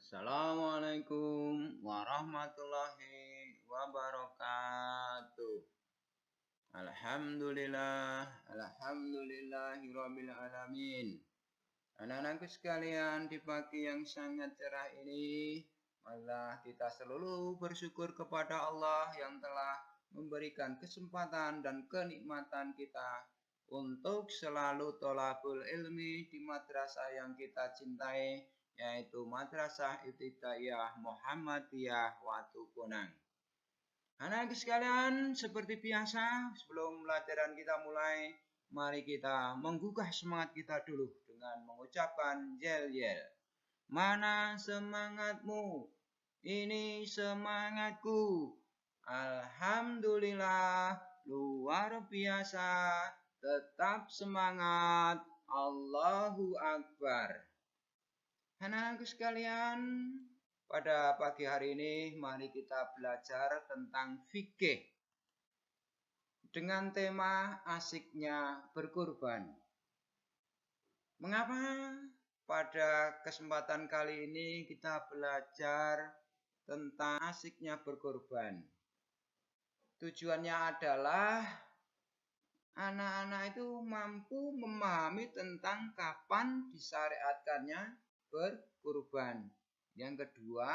Assalamualaikum warahmatullahi wabarakatuh. Alhamdulillahirabbil alamin. Anak-anakku sekalian, di pagi yang sangat cerah ini, marilah kita selalu bersyukur kepada Allah yang telah memberikan kesempatan dan kenikmatan kita untuk selalu thalabul ilmi di madrasah yang kita cintai, yaitu Madrasah Ibtidaiyah Muhammadiyah Watu Kunang. Anak sekalian, seperti biasa, sebelum pelajaran kita mulai, mari kita menggugah semangat kita dulu dengan mengucapkan yel-yel. Mana semangatmu? Ini semangatku. Alhamdulillah, luar biasa. Tetap semangat. Allahu Akbar. Anak-anakku sekalian, pada pagi hari ini mari kita belajar tentang fikih dengan tema asiknya berkurban. Mengapa pada kesempatan kali ini kita belajar tentang asiknya berkurban? Tujuannya adalah anak-anak itu mampu memahami tentang kapan disyariatkannya berkurban. Yang kedua,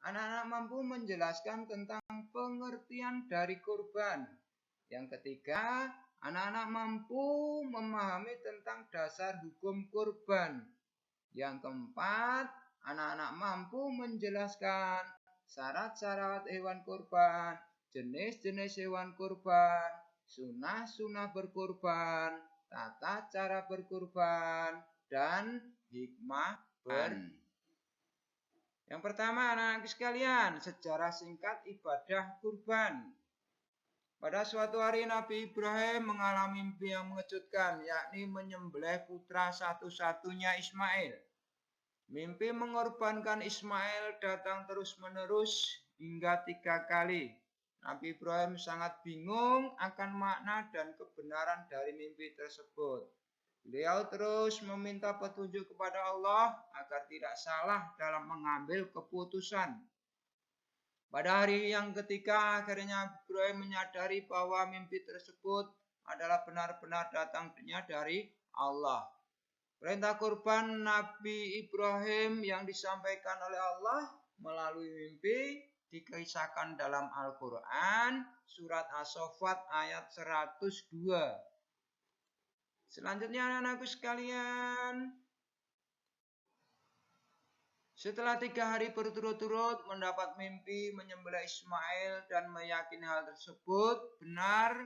anak-anak mampu menjelaskan tentang pengertian dari kurban. Yang ketiga, anak-anak mampu memahami tentang dasar hukum kurban. Yang keempat, anak-anak mampu menjelaskan syarat-syarat hewan kurban, jenis-jenis hewan kurban, sunah-sunah berkurban, tata cara berkurban, dan hikmah berkurban. Yang pertama, anak-anak sekalian, sejarah singkat ibadah kurban. Pada suatu hari Nabi Ibrahim mengalami mimpi yang mengejutkan, yakni menyembelih putra satu-satunya Ismail. Mimpi mengorbankan Ismail datang terus-menerus hingga 3 kali. Nabi Ibrahim sangat bingung akan makna dan kebenaran dari mimpi tersebut. Beliau terus meminta petunjuk kepada Allah agar tidak salah dalam mengambil keputusan. Pada hari yang ketiga, akhirnya Ibrahim menyadari bahwa mimpi tersebut adalah benar-benar datangnya dari Allah. Perintah kurban Nabi Ibrahim yang disampaikan oleh Allah melalui mimpi dikisahkan dalam Al-Quran, surat As-Saffat ayat 102. Selanjutnya anak-anakku sekalian, setelah 3 hari berturut-turut mendapat mimpi menyembelih Ismail dan meyakini hal tersebut benar,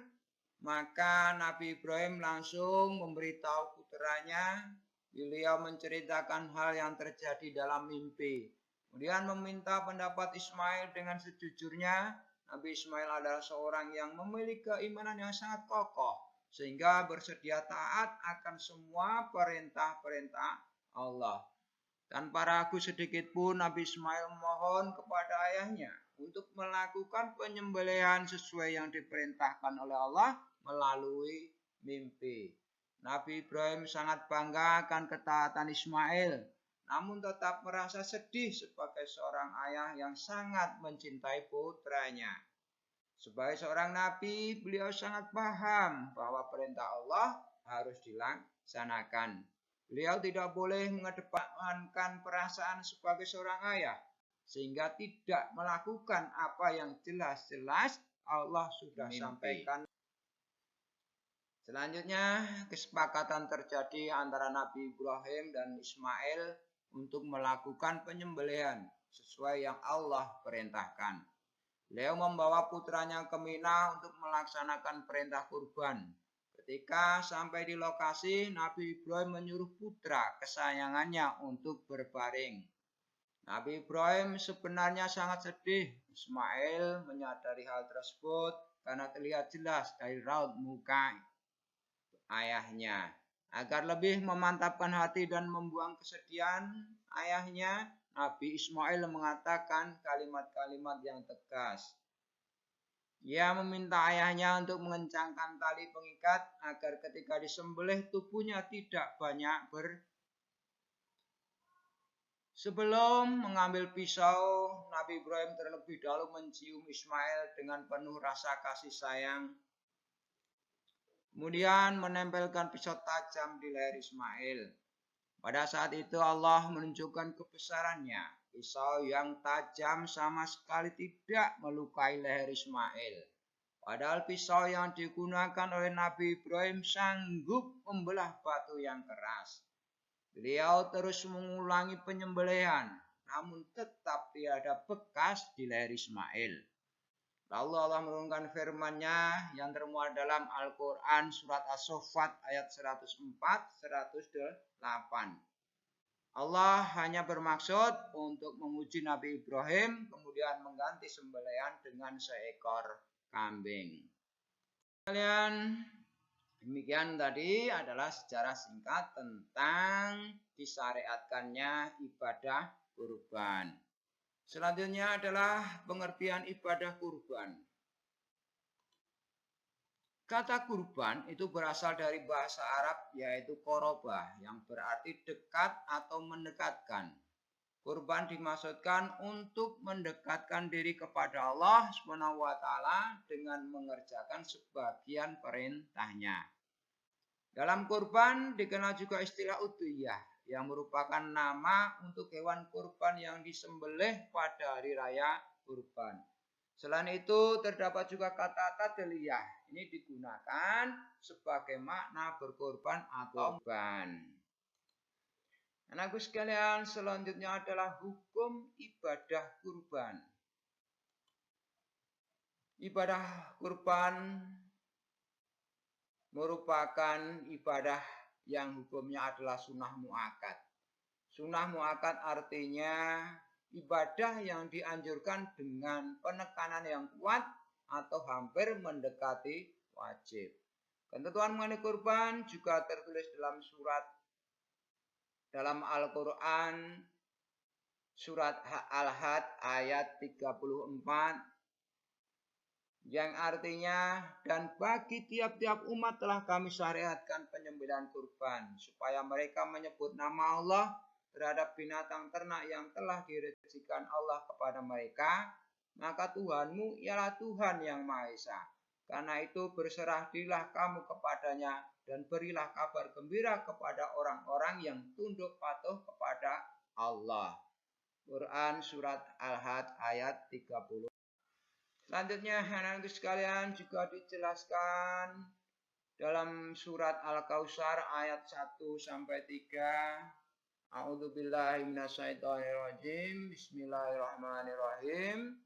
maka Nabi Ibrahim langsung memberitahu putranya. Beliau menceritakan hal yang terjadi dalam mimpi. Kemudian meminta pendapat Ismail dengan sejujurnya. Nabi Ismail adalah seorang yang memiliki keimanan yang sangat kokoh, sehingga bersedia taat akan semua perintah-perintah Allah. Tanpa ragu sedikit pun Nabi Ismail memohon kepada ayahnya untuk melakukan penyembelihan sesuai yang diperintahkan oleh Allah melalui mimpi. Nabi Ibrahim sangat bangga akan ketaatan Ismail, namun tetap merasa sedih sebagai seorang ayah yang sangat mencintai putranya. Sebagai seorang nabi, beliau sangat paham bahwa perintah Allah harus dilaksanakan. Beliau tidak boleh mengedepankan perasaan sebagai seorang ayah, sehingga tidak melakukan apa yang jelas-jelas Allah sudah sampaikan. Selanjutnya, kesepakatan terjadi antara Nabi Ibrahim dan Ismail untuk melakukan penyembelihan sesuai yang Allah perintahkan. Beliau membawa putranya ke Mina untuk melaksanakan perintah kurban. Ketika sampai di lokasi, Nabi Ibrahim menyuruh putra kesayangannya untuk berbaring. Nabi Ibrahim sebenarnya sangat sedih. Ismail menyadari hal tersebut karena terlihat jelas dari raut muka ayahnya. Agar lebih memantapkan hati dan membuang kesedihan ayahnya, Nabi Ismail mengatakan kalimat-kalimat yang tegas. Ia meminta ayahnya untuk mengencangkan tali pengikat agar ketika disembelih tubuhnya tidak banyak Sebelum mengambil pisau, Nabi Ibrahim terlebih dahulu mencium Ismail dengan penuh rasa kasih sayang. Kemudian menempelkan pisau tajam di leher Ismail. Pada saat itu Allah menunjukkan kebesarannya. Pisau yang tajam sama sekali tidak melukai leher Ismail. Padahal pisau yang digunakan oleh Nabi Ibrahim sanggup membelah batu yang keras. Beliau terus mengulangi penyembelihan, namun tetap tiada bekas di leher Ismail. Lalu Allah menurunkan firman-Nya yang termuat dalam Al-Quran surat As-Saffat ayat 104-108. Allah hanya bermaksud untuk menguji Nabi Ibrahim, kemudian mengganti sembelihan dengan seekor kambing. Kalian, demikian tadi adalah sejarah singkat tentang disyariatkannya ibadah kurban. Selanjutnya adalah pengertian ibadah kurban. Kata kurban itu berasal dari bahasa Arab yaitu korobah yang berarti dekat atau mendekatkan. Kurban dimaksudkan untuk mendekatkan diri kepada Allah SWT dengan mengerjakan sebagian perintahnya. Dalam kurban dikenal juga istilah udhiyah yang merupakan nama untuk hewan kurban yang disembelih pada hari raya kurban. Selain itu terdapat juga kata tadliyah. Ini digunakan sebagai makna berkorban atau kurban. Anakku sekalian, selanjutnya adalah hukum ibadah kurban. Ibadah kurban merupakan ibadah yang hukumnya adalah sunnah mu'akkad. Sunnah mu'akkad artinya ibadah yang dianjurkan dengan penekanan yang kuat atau hampir mendekati wajib. Ketentuan mengenai kurban juga tertulis dalam Al-Quran surat Al-Had ayat 34 yang artinya, dan bagi tiap-tiap umat telah kami syariatkan penyembelihan kurban supaya mereka menyebut nama Allah terhadap binatang ternak yang telah direzekikan Allah kepada mereka, maka Tuhanmu ialah Tuhan yang Maha Esa. Karena itu berserah dirilah kamu kepadanya dan berilah kabar gembira kepada orang-orang yang tunduk patuh kepada Allah. Quran surat Al-Had ayat 30. Selanjutnya anak-anakku sekalian juga dijelaskan dalam surat Al-Kautsar ayat 1-3. A'udzubillahi minasyaitonirrajim. Bismillahirrahmanirrahim.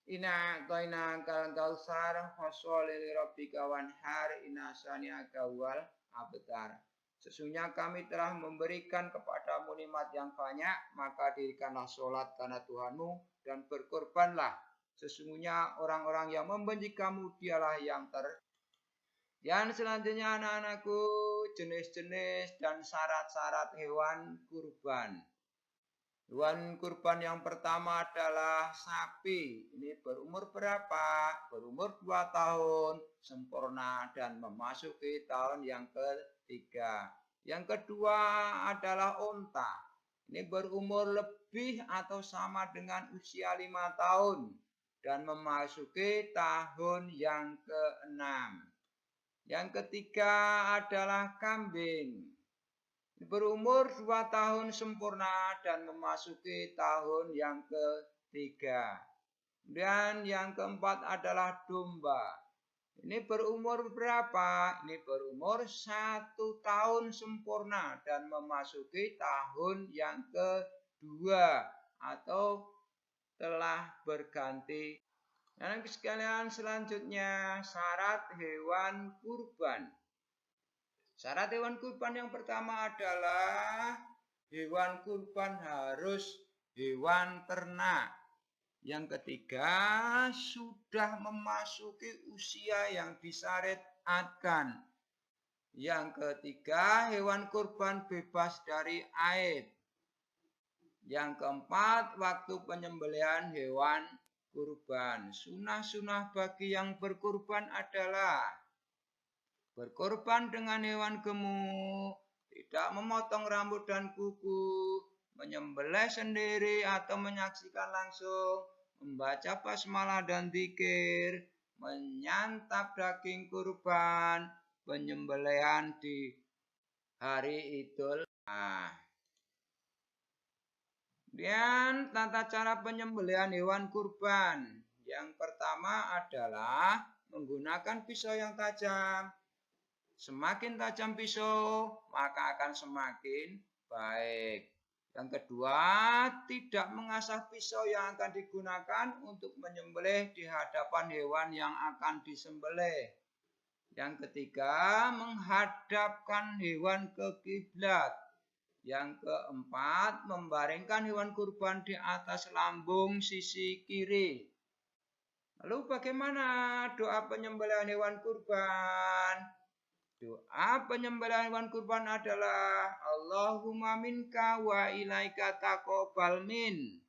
Inna a'tainakal kautsar fasholli lirabbika wanhar inna syani'aka huwal abtar. Sesungguhnya kami telah memberikan kepadamu nikmat yang banyak, maka dirikanlah sholat karena Tuhanmu dan berkorbanlah. Sesungguhnya orang-orang yang membenci kamu dialah yang Yang selanjutnya anak-anakku, jenis-jenis dan syarat-syarat hewan kurban. Hewan kurban yang pertama adalah sapi. Ini berumur berapa? Berumur 2 tahun, sempurna dan memasuki tahun yang ketiga. Yang kedua adalah unta. Ini berumur lebih atau sama dengan usia 5 tahun dan memasuki tahun yang ke-6. Yang ketiga adalah kambing. Berumur 2 tahun sempurna dan memasuki tahun yang ketiga. Dan yang keempat adalah domba. Ini berumur berapa? Ini berumur 1 tahun sempurna dan memasuki tahun yang kedua atau telah berganti. Anak sekalian, selanjutnya syarat hewan kurban. Syarat hewan kurban yang pertama adalah hewan kurban harus hewan ternak. Yang ketiga, sudah memasuki usia yang disyariatkan. Yang ketiga, hewan kurban bebas dari aib. Yang keempat, waktu penyembelihan hewan kurban. Sunah-sunah bagi yang berkurban adalah berkorban dengan hewan gemuk, tidak memotong rambut dan kuku, menyembelih sendiri atau menyaksikan langsung, membaca basmalah dan dzikir, menyantap daging kurban, penyembelihan di hari Idul Adha. Kemudian tata cara penyembelihan hewan kurban. Yang pertama adalah menggunakan pisau yang tajam. Semakin tajam pisau, maka akan semakin baik. Yang kedua, tidak mengasah pisau yang akan digunakan untuk menyembelih di hadapan hewan yang akan disembelih. Yang ketiga, menghadapkan hewan ke kiblat. Yang keempat, membaringkan hewan kurban di atas lambung sisi kiri. Lalu bagaimana doa penyembelihan hewan kurban? Doa penyembelihan hewan kurban adalah Allahumma minka wa ilaika taqabbal min.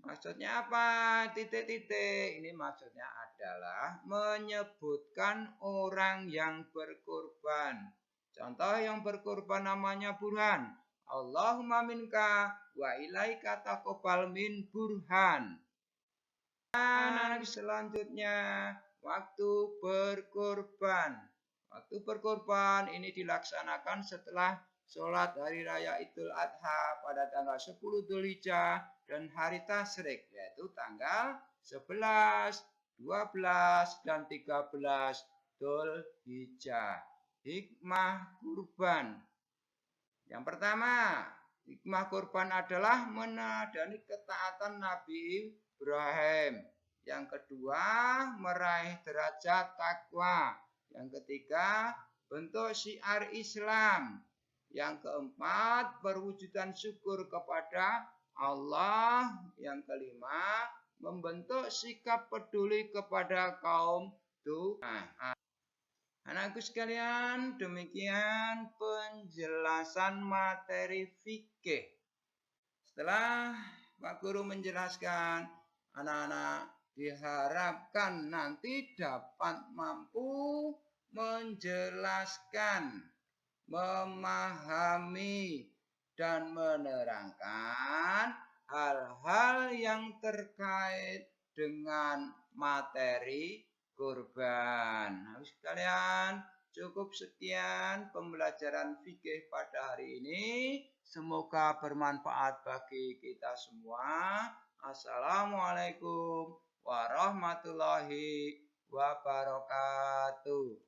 Maksudnya apa? Titik-titik. Ini maksudnya adalah menyebutkan orang yang berkurban. Contoh yang berkurban namanya Burhan. Allahumma minka wa ilaika taqabbal min Burhan. Dan selanjutnya waktu berkurban. Waktu berkurban ini dilaksanakan setelah sholat hari raya Idul Adha pada tanggal 10 Dzulhijjah dan hari Tasyrik, yaitu tanggal 11, 12, dan 13 Dzulhijjah. Hikmah kurban. Yang pertama, hikmah kurban adalah menadani ketaatan Nabi Ibrahim. Yang kedua, meraih derajat takwa. Yang ketiga, bentuk syiar Islam. Yang keempat, perwujudan syukur kepada Allah. Yang kelima, membentuk sikap peduli kepada kaum du'afa. Anakku sekalian, demikian penjelasan materi fikih. Setelah Pak Guru menjelaskan, anak-anak diharapkan nanti dapat mampu menjelaskan, memahami, dan menerangkan hal-hal yang terkait dengan materi kurban. Habis sekalian, cukup sekian pembelajaran fikih pada hari ini. Semoga bermanfaat bagi kita semua. Assalamualaikum warahmatullahi wabarakatuh.